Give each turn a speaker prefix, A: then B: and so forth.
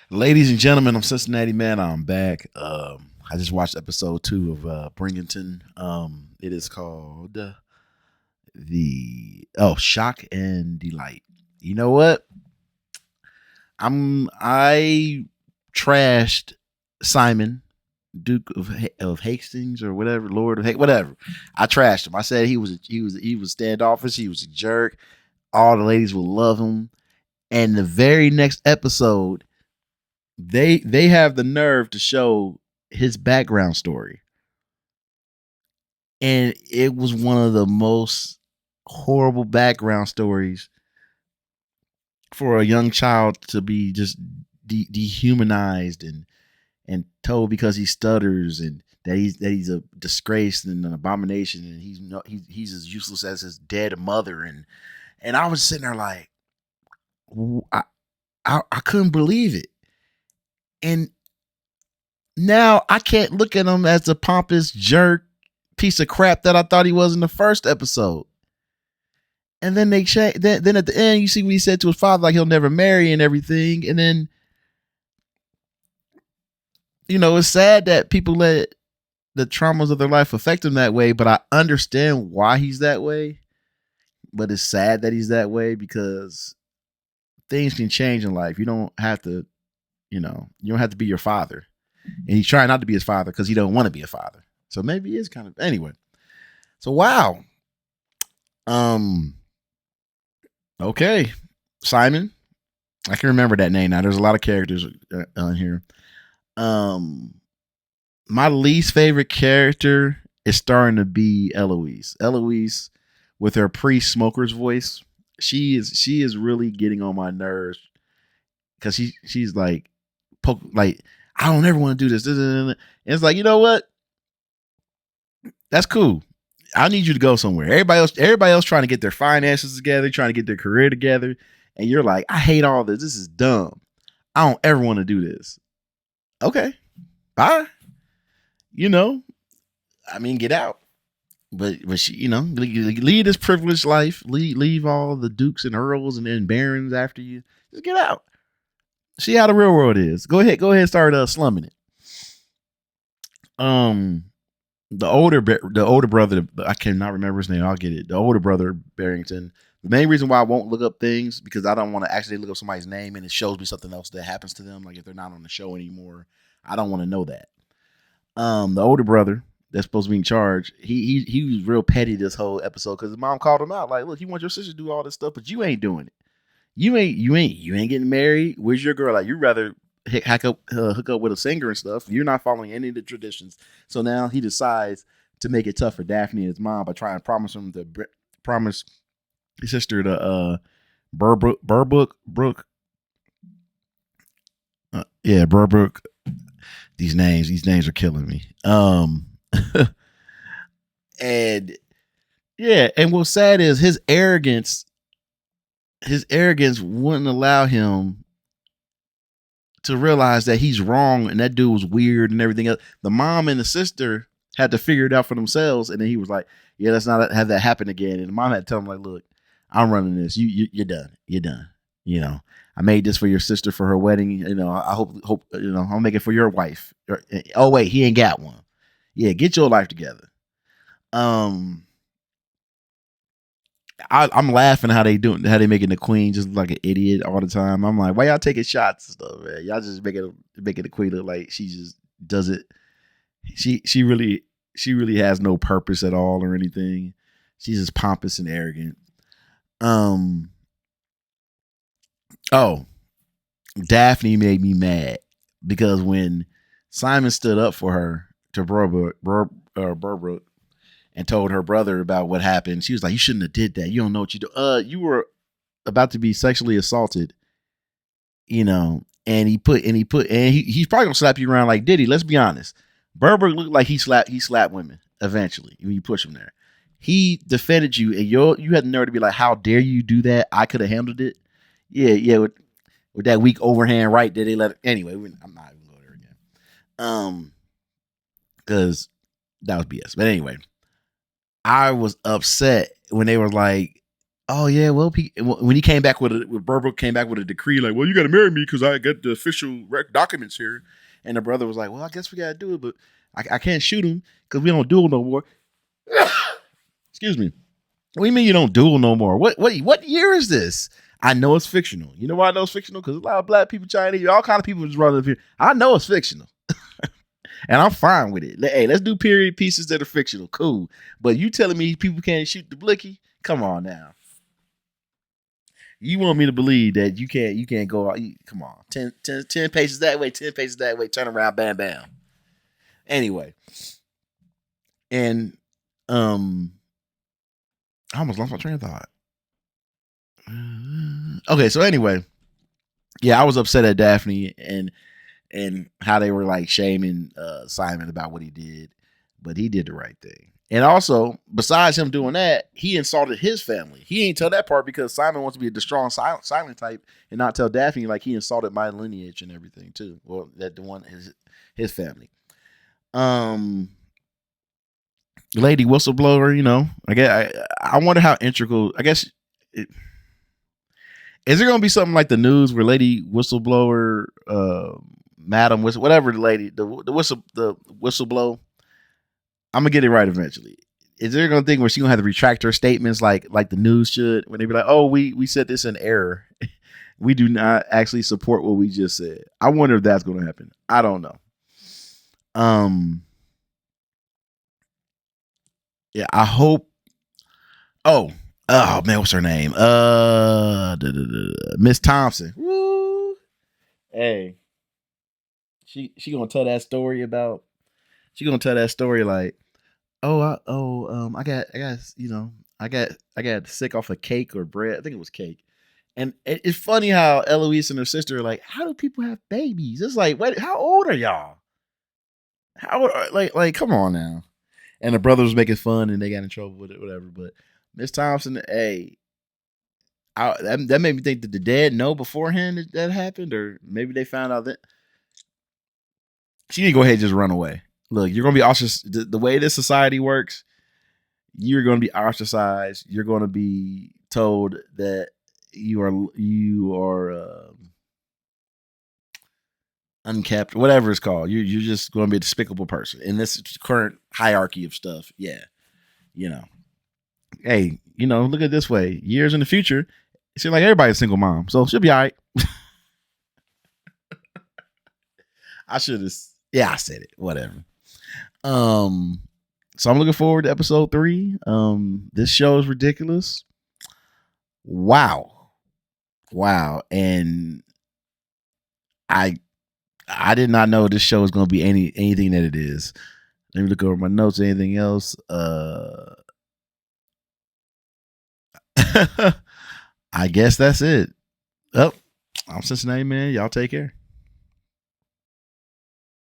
A: Ladies and gentlemen, I'm Cincinnati Man. I'm back. I just watched episode 2 of Bridgerton. It is called the Shock and Delight. You know what? I trashed Simon, Duke of Hastings or whatever, Lord of whatever. I trashed him. I said he was standoffish. He was a jerk. All the ladies will love him. And the very next episode, they have the nerve to show his background story, and it was one of the most horrible background stories for a young child to be just dehumanized and told because he stutters and that he's a disgrace and an abomination and he's as useless as his dead mother. And I was sitting there like, I I couldn't believe it. And now I can't look at him as a pompous jerk piece of crap that I thought he was in the first episode. And then they change. Then at the end, you see what he said to his father, like he'll never marry and everything. And then, it's sad that people let the traumas of their life affect him that way. But I understand why he's that way. But it's sad that he's that way because things can change in life. You don't have to, you don't have to be your father. And he's trying not to be his father because he don't want to be a father. So maybe he is kind of anyway. So wow. Okay, Simon. I can remember that name now. There's a lot of characters on here. My least favorite character is starting to be Eloise. Eloise, with her pre-smoker's voice, she is really getting on my nerves because she's like, like I don't ever want to do this. And it's like, you know what? That's cool. I need you to go somewhere. Everybody else trying to get their finances together, trying to get their career together, and you're like, I hate all this. This is dumb. I don't ever want to do this. Okay, bye. Get out. But she, lead this privileged life. Leave all the dukes and earls and then barons after you. Just get out. See how the real world is. Go ahead. And start slumming it. The older brother, I cannot remember his name. I'll get it. The older brother, Barrington. The main reason why I won't look up things because I don't want to actually look up somebody's name and it shows me something else that happens to them. Like if they're not on the show anymore, I don't want to know that. The older brother that's supposed to be in charge, he was real petty this whole episode because his mom called him out. Like, look, you want your sister to do all this stuff, but you ain't doing it. You ain't getting married. Where's your girl? Like, you'd rather hook up with a singer and stuff. You're not following any of the traditions. So now he decides to make it tough for Daphne and his mom by trying to promise his sister to Burbrook. Burbrook. These names are killing me. And yeah, and what's sad is his arrogance wouldn't allow him to realize that he's wrong and that dude was weird and everything else. The mom and the sister had to figure it out for themselves, and then he was like, "Yeah, let's not have that happen again." And the mom had to tell him, "Like, look, I'm running this. You're done. You're done. I made this for your sister for her wedding. I hope I'll make it for your wife. Oh wait, he ain't got one. Yeah, get your life together." I'm laughing how they making the queen just look like an idiot all the time. I'm like, why y'all taking shots and stuff, man? Y'all just making the queen look like she just does it. She really has no purpose at all or anything. She's just pompous and arrogant. Oh, Daphne made me mad because when Simon stood up for her to Burbrook and told her brother about what happened, she was like, "You shouldn't have did that. You don't know what you do. You were about to be sexually assaulted, and he's probably gonna slap you around like Diddy. Let's be honest. Burbrook looked like he slapped women eventually when you push him there. He defended you, and you had the nerve to be like, "How dare you do that? I could have handled it." Yeah, with that weak overhand right that they let it. Anyway, I'm not even going there again. Because that was BS. But anyway, I was upset when they were like, oh yeah, well, when he came back with Burbo came back with a decree like, well, you got to marry me because I got the official documents here, and the brother was like, well, I guess we got to do it, but I can't shoot him because we don't duel no more. Excuse me. What do you mean you don't duel no more? What year is this? I know it's fictional. You know why I know it's fictional? Because a lot of black people, Chinese, all kind of people just running up here. I know it's fictional. And I'm fine with it. Hey, let's do period pieces that are fictional. Cool. But you telling me people can't shoot the blicky? Come on now. You want me to believe that you can't go out. Come on. 10 paces that way, 10 paces that way, turn around, bam, bam. Anyway. And I almost lost my train of thought. Okay, so anyway. Yeah, I was upset at Daphne and how they were like shaming Simon about what he did, but he did the right thing. And also, besides him doing that, he insulted his family. He ain't tell that part because Simon wants to be the strong silent type and not tell Daphne like he insulted my lineage and everything too. Well, that the one his family. Lady whistleblower, you know, I wonder how integral. I guess is there gonna be something like the news where lady whistleblower, madam whistle, whatever the lady, the whistleblow. I'm gonna get it right eventually. Is there gonna think where she gonna have to retract her statements like the news should when they be like, oh, we said this in error. We do not actually support what we just said. I wonder if that's gonna happen. I don't know. Yeah, I hope. Oh man, what's her name? Miss Thompson. Woo. Hey, she gonna tell that story about. She gonna tell that story like, I got I got sick off of cake or bread. I think it was cake. And it's funny how Eloise and her sister are like, how do people have babies? It's like, wait, how old are y'all? How old like come on now. And the brother was making fun and they got in trouble with it, whatever. But Miss Thompson, hey, that made me think that the dad know beforehand that happened, or maybe they found out that she need to go ahead and just run away. Look, you're gonna be ostracized. The way this society works, you're gonna be ostracized. You're gonna be told that you are unkept, whatever it's called. You're just gonna be a despicable person in this current hierarchy of stuff. Yeah, you know. Hey, look at it this way. Years in the future, it seems like everybody's a single mom, so she'll be all right. I should have. Yeah, I said it. Whatever. So I'm looking forward to episode 3. This show is ridiculous. Wow. And I did not know this show is going to be anything that it is. Let me look over my notes. Anything else? I guess that's it. Oh, I'm Cincinnati Man. Y'all take care.